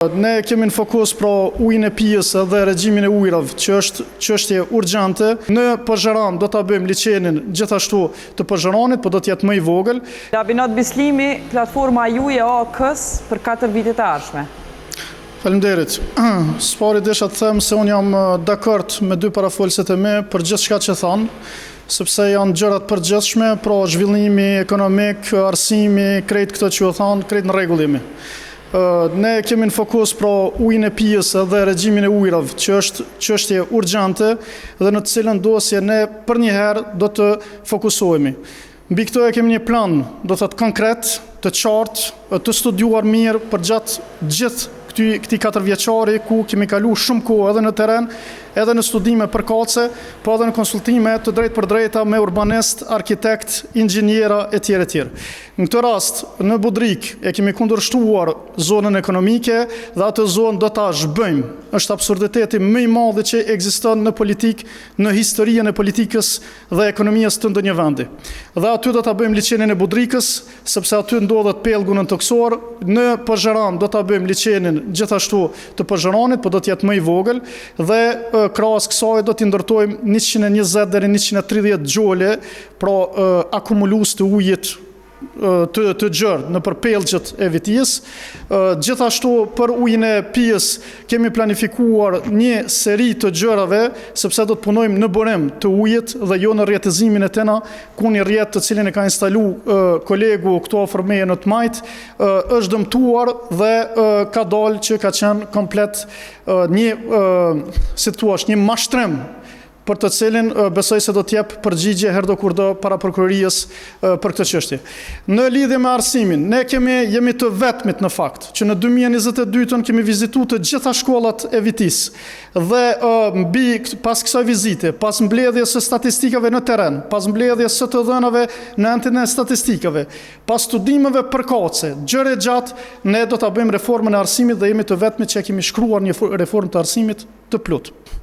Ne kemi në fokus pra ujin e pijës dhe regjimin e ujrave, që është çështje urgjente. Në Pozharan do ta bëjmë liçenin gjithashtu të Pozharanit, por do të jetë më i vogël. Labinot Bislimi, platforma juaj e AK-s për 4 vitet e ardhshme. Faleminderit. S'pari desha të them se unë jam dakord me dy parafolësit e mi për gjithçka që thanë, sepse janë gjërat përgjithshme, pra zhvillimi ekonomik, arsimi, krejt këto që u thanë, krejt në rregull jemi. Ne kemi në fokus pra ujin e pijës dhe regjimin e ujrave, që është çështje urgjente dhe në të cilën dosje ne për një herë do të fokusohemi. Mbi këto e kemi një plan, do të thotë konkret, të qartë, të studiuar mirë për gjithë këtij 4 vjeçari ku kemi kalu shumë kohë edhe në teren, edhe në studime përkatëse, po edhe në konsultime të drejtë për drejta me urbanist, arkitekt, inxhiniera e tjerë e tjerë. Në këtë rast, në Budrik e kemi kundërshtuar zonën ekonomike dhe atë zonë do ta zhbëjmë. Është absurditeti më i madh që ekziston në politikë, në historinë e politikës dhe ekonomisë të ndonjë vendi. Dhe aty do ta bëjmë liçenin e Budrikës, sepse aty ndodhet pellgu nëntoksor. Në Pozharan do ta bëjmë liçenin gjithashtu të Pozharanit, por do të jetë më i vogël dhe krahas kësaj do t'i ndërtojmë 120 deri 130 xhole, pra akumulues të ujit të gjerë në përpellgjet e Vitijës. Gjithashtu për ujin e pijës kemi planifikuar një seri të gjërave, sepse do të punojmë në burim të ujit dhe jo në rrjetëzimin e tena, ku një rrjet të cilin e ka instalu kolegu këtu afër meje në Tmajt është dëmtuar dhe ka dalë që ka qenë komplet një mashtrim për të cilin besoj se do të jep përgjigje herdo kurdo para prokurorisë për këtë çështje. Në lidhje me arsimin, ne jemi të vetmit në fakt që në 2022 kemi vizituar të gjitha shkollat e Vitisë dhe pas kësaj vizite, pas mbledhjes së statistikave në terren, pas mbledhjes së të dhënave në antenë statistikave, pas studimeve përkatëse, gjëre gjatë, ne do ta bëjmë reformën e arsimit dhe jemi të vetmit që kemi shkruar një reformë të arsimit të plotë.